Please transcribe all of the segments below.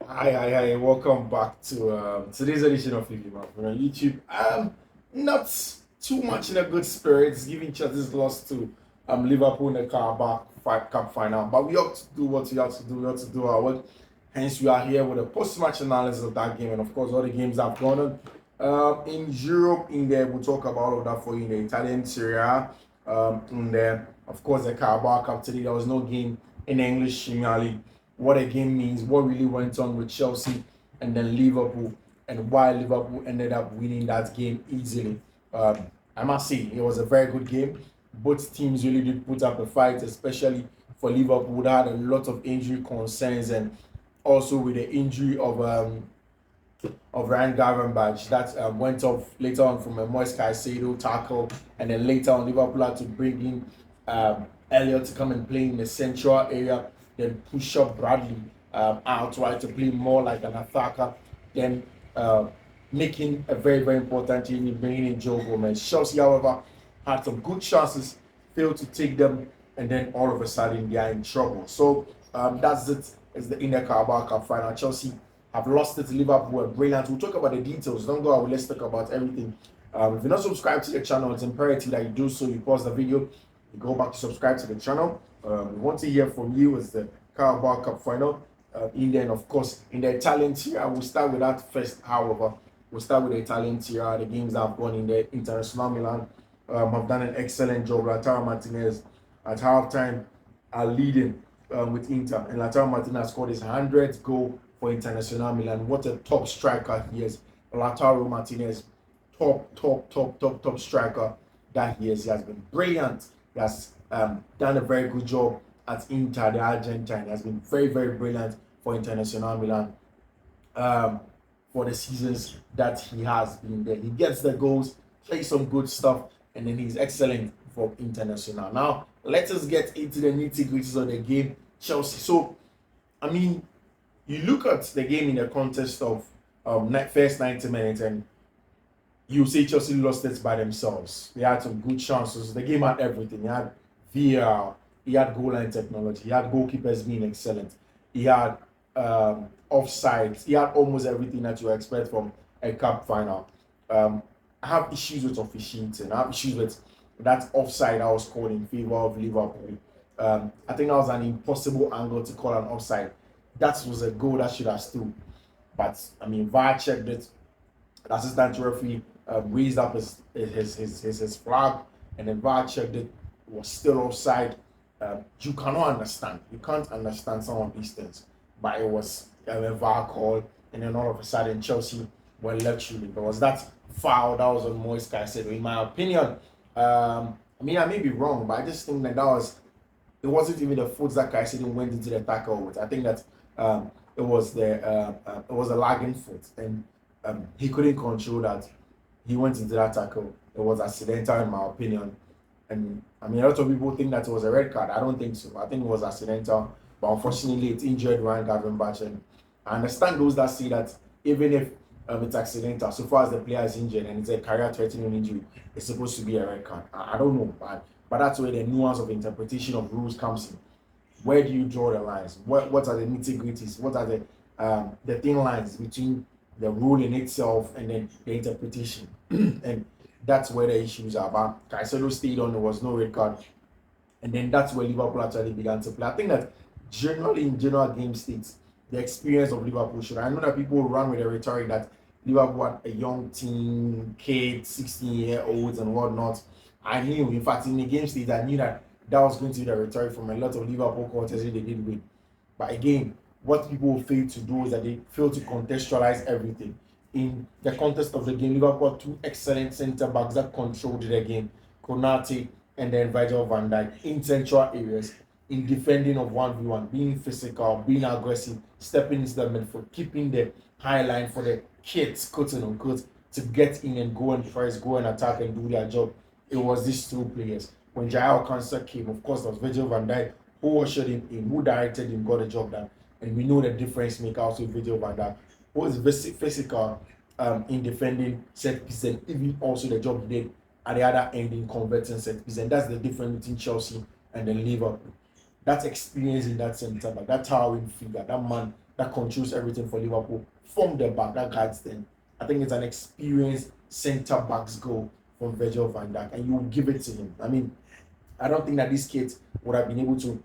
Hi, welcome back to today's edition of Fiifi-Manfred on YouTube. Not too much in a good spirits, giving Chelsea's loss to Liverpool in the Carabao Cup final, but we have to do what we have to do. We have to do our work. Hence, we are here with a post-match analysis of that game, and of course, all the games that have gone on in Europe. In there, we'll talk about all of that for you in the Italian Serie A. In there, of course, the Carabao Cup today. There was no game in the English Premier League. What a game means, what really went on with Chelsea and then Liverpool, and why Liverpool ended up winning that game easily. I must say, it was a very good game. Both teams really did put up a fight, especially for Liverpool, that had a lot of injury concerns, and also with the injury of Ryan Gravenberch that went off later on from a Moise Caicedo tackle, and then later on Liverpool had to bring in Elliott to come and play in the central area, then push up Bradley out, right, to play more like an attacker, then making a very, very important team in bringing in Joe Gomez. Chelsea, however, had some good chances, failed to take them, and then all of a sudden they are in trouble. So that's it. It's the Inter Carabao Cup final. Chelsea have lost it to Liverpool. Brilliant. We'll talk about the details. Don't go away. Let's talk about everything. If you're not subscribed to the channel, it's imperative that you do so. You pause the video, you go back to subscribe to the channel. We want to hear from you as the Carabao Cup final. In there, and of course, in the Italian tier, we'll start with that first. However, we'll start with the Italian tier. The games that have gone in there. International Milan have done an excellent job. Lautaro Martinez at halftime are leading with Inter, and Lautaro Martinez scored his 100th goal for International Milan. What a top striker he is. Lautaro Martinez, top striker that he is. He has been brilliant. He has done a very good job at Inter, the Argentine. He has been very, very brilliant for International Milan for the seasons that he has been there. He gets the goals, plays some good stuff, and then he's excellent for International. Now, let us get into the nitty-gritties of the game, Chelsea. So, I mean, you look at the game in the context of first 90 minutes, and you say Chelsea lost it by themselves. They had some good chances. The game had everything. He had VAR, he had goal line technology, he had goalkeepers being excellent, he had offsides, he had almost everything that you expect from a cup final. I have issues with officiating. I have issues with that offside I was called in favor of Liverpool. I think that was an impossible angle to call an offside. That was a goal that should have stood. But I mean, VAR checked it. The assistant referee raised up his flag, and then VAR checked it. It was still offside. You cannot understand. You can't understand some of these things. But it was a VAR call, and then all of a sudden Chelsea were left shooting. There was that foul that was on Moise Caicedo. In my opinion, I mean, I may be wrong, but I just think that it wasn't even the foot that Caicedo went into the tackle with. I think that it was a lagging foot, and he couldn't control that. He went into that tackle. It was accidental, in my opinion. And I mean, a lot of people think that it was a red card. I don't think so. I think it was accidental, but unfortunately, it injured Ryan Gravenberch. And I understand those that say that even if it's accidental, so far as the player is injured and it's a career-threatening injury, it's supposed to be a red card. I don't know, but that's where the nuance of interpretation of rules comes in. Where do you draw the lines? What are the nitty-gritties? What are the thin lines between the rule in itself and then the interpretation? And that's where the issues are. But Caicedo stayed on, there was no red card. And then that's where Liverpool actually began to play. I think that generally in general game states, the experience of Liverpool should. I know that people run with the rhetoric that Liverpool had a young team, kids, 16-year-olds and whatnot. I knew, in fact, in the game state, I knew that was going to be the rhetoric from a lot of Liverpool quarters they did win. But again, what people fail to do is that they fail to contextualize everything. In the context of the game, Liverpool had two excellent centre backs that controlled the game, Konate and then Virgil van Dijk, in central areas, in defending of 1v1, being physical, being aggressive, stepping into the midfield, keeping the high line for the kids, quote unquote, to get in and go and press, go and attack and do their job. It was these two players. When Jair Cancer came, of course, there was Virgil van Dijk, who ushered him in, who directed him, got the job done. And we know the difference maker also Virgil van Dijk, who is physical in defending set pieces, and even also the job he did at the other end in converting set pieces. And that's the difference between Chelsea and then Liverpool. That experience in that centre back, that towering figure, that man that controls everything for Liverpool from the back, that guides them. I think it's an experienced centre back's goal from Virgil van Dijk, and you will give it to him. I mean, I don't think that these kids would have been able to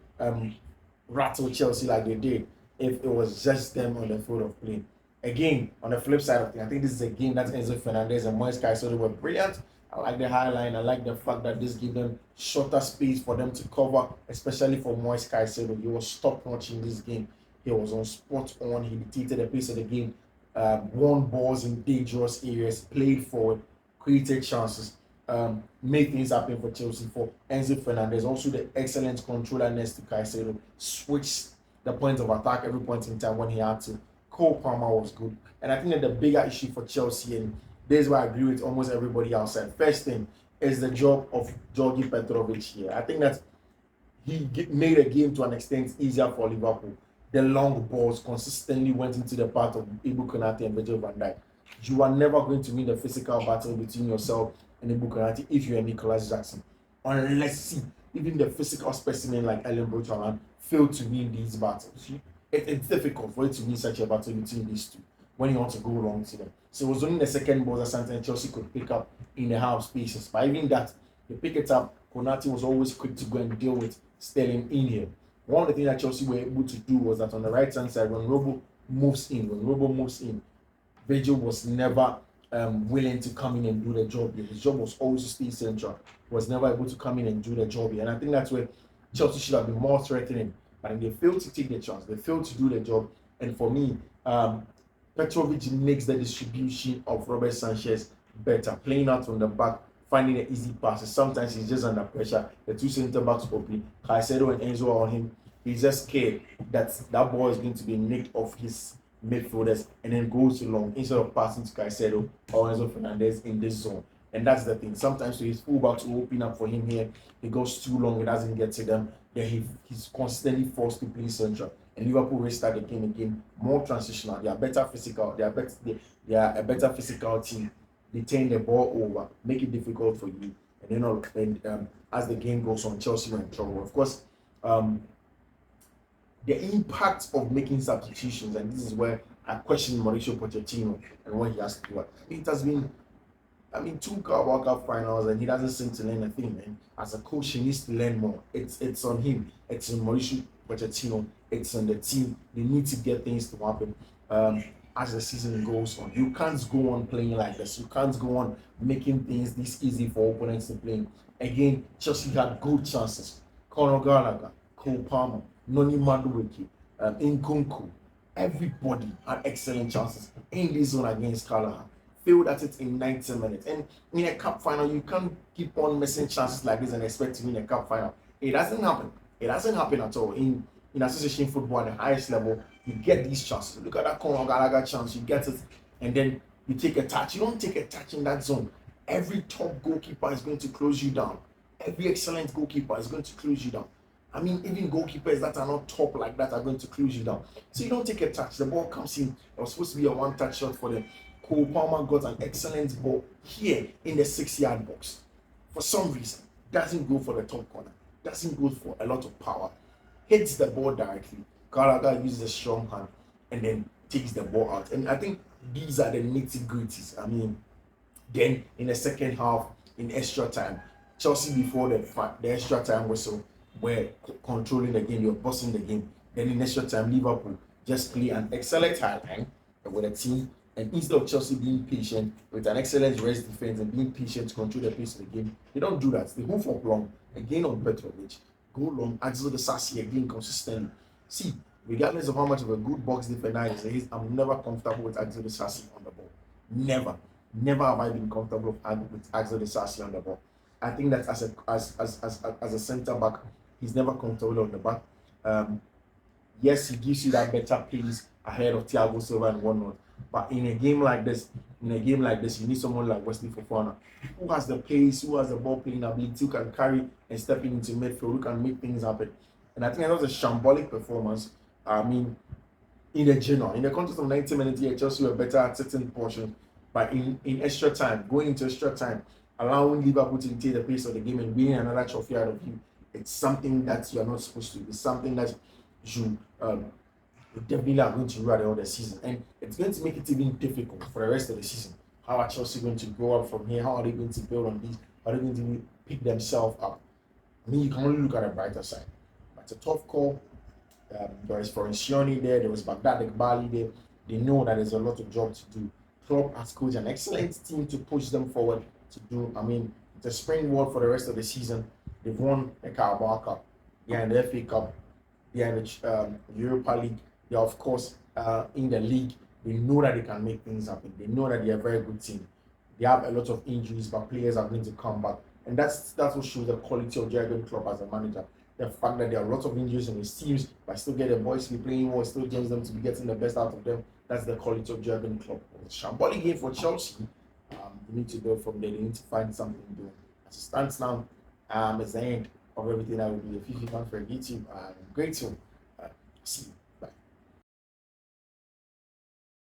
rattle Chelsea like they did if it was just them on the field of play. Again, on the flip side of things, I think this is a game that Enzo Fernandez and Moise Caicedo were brilliant. I like the high line. I like the fact that this gave them shorter space for them to cover, especially for Moise Caicedo. He was top-notch in this game. He was on spot on. He dictated the pace of the game, won balls in dangerous areas, played forward, created chances, made things happen for Chelsea. For Enzo Fernandez, also the excellent controller next to Caicedo, switched the point of attack every point in time when he had to. Cole Palmer was good. And I think that the bigger issue for Chelsea, and this is why I agree with almost everybody outside, first thing is the job of Georgi Petrovic here. I think that he made a game to an extent easier for Liverpool. The long balls consistently went into the path of Ibu Konate and Virgil van Dijk. You are never going to win the physical battle between yourself and Ibu Konate if you are Nicholas Jackson. Unless even the physical specimen like Ellen Brochaman failed to win these battles. It's difficult for you to win such a battle between these two when you want to go long to them. So it was only the second ball that Santos Chelsea could pick up in the half spaces. But even that, they pick it up. Konate was always quick to go and deal with Sterling in here. One of the things that Chelsea were able to do was that on the right hand side, when Robo moves in, Virgil was never willing to come in and do the job here. His job was always to stay central. He was never able to come in and do the job here. And I think that's where Chelsea should have been more threatening. But they failed to take the chance. They failed to do the job. And for me, Petrovic makes the distribution of Robert Sanchez better. Playing out from the back, finding the easy passes. Sometimes he's just under pressure. The two centre backs open. Caicedo and Enzo are on him. He's just scared that that ball is going to be nicked off his midfielders and then goes too long instead of passing to Caicedo or Enzo Fernandez in this zone. And that's the thing. Sometimes his fullbacks will open up for him here. He goes too long. He doesn't get to them. Then he's constantly forced to play central. And Liverpool restart the game again, more transitional. They are better physical. They are a better physical team. They turn the ball over, make it difficult for you. And then as the game goes on, Chelsea were in trouble. Of course, the impact of making substitutions, and this is where I question Mauricio Pochettino and what he has to do. It has been, two Carabao Cup finals, and he doesn't seem to learn a thing. And as a coach, he needs to learn more. It's on him. It's on Mauricio Pochettino. It's on the team. They need to get things to happen as the season goes on. You can't go on playing like this. You can't go on making things this easy for opponents to play. Again, Chelsea had good chances. Conor Gallagher, Cole Palmer, Noni Madueke, Nkunku. Everybody had excellent chances in this zone against Callahan. Failed at it in 90 minutes. And in a cup final, you can't keep on missing chances like this and expect to win a cup final. It doesn't happen. It doesn't happen at all. In association football at the highest level, you get these chances. Look at that Conor Gallagher chance. You get it, and then you take a touch. You don't take a touch in that zone. Every top goalkeeper is going to close you down. Every excellent goalkeeper is going to close you down. Even goalkeepers that are not top like that are going to close you down. So you don't take a touch. The ball comes in. It was supposed to be a one-touch shot for them. Cole Palmer got an excellent ball here in the 6-yard box. For some reason, doesn't go for the top corner. Doesn't go for a lot of power. Hits the ball directly. Gallagher uses a strong hand and then takes the ball out. And I think these are the nitty-gritties. Then in the second half, in extra time, Chelsea before the extra time whistle were controlling the game, they were bossing the game. Then in extra time, Liverpool just play an excellent high line with a team. And instead of Chelsea being patient with an excellent rest defense and being patient to control the pace of the game, they don't do that. They move up long, again on Petrovic, go long, Axel the Sassy again consistently. See, regardless of how much of a good box defender he is, I'm never comfortable with Axel the Sassy on the ball. Never. Never have I been comfortable with Axel the Sassy on the ball. I think that as a centre back, he's never comfortable on the back. Yes, he gives you that better pace ahead of Thiago Silva and whatnot. But in a game like this, you need someone like Wesley Fofana, who has the pace, who has the ball playing ability, who can carry and step into midfield, who can make things happen. And I think that was a shambolic performance. In the context of 90 minutes here, Chelsea were better at certain portions. But in extra time, going into extra time, allowing Liverpool to take the pace of the game and winning another trophy out of you, it's something that you're not supposed to. It's something that you they definitely are going to rule at the end of the season, and it's going to make it even difficult for the rest of the season. How are Chelsea going to go up from here? How are they going to build on this? How are they going to pick themselves up? I mean, you can only look at the brighter side. But it's a tough call. There is Florencioni there. There was Baghdad Bali there. They know that there's a lot of job to do. Klopp has coached an excellent team to push them forward to do. I mean, it's a springboard for the rest of the season. They've won the Carabao Cup. They are in the FA Cup. They are in the Europa League. They are, of course, in the league. They know that they can make things happen. They know that they are a very good team. They have a lot of injuries, but players are going to come back. And that's what shows the quality of Jurgen Klopp as a manager. The fact that there are lots of injuries in his teams, but still get the boys to be playing well, still gains them to be getting the best out of them. That's the quality of Jurgen Klopp. It's a shambolic game for Chelsea. They need to go from there. They need to find something to do. As it stands now, it's the end of everything that will be the Fiifi-Manfred YouTube. Great to see you.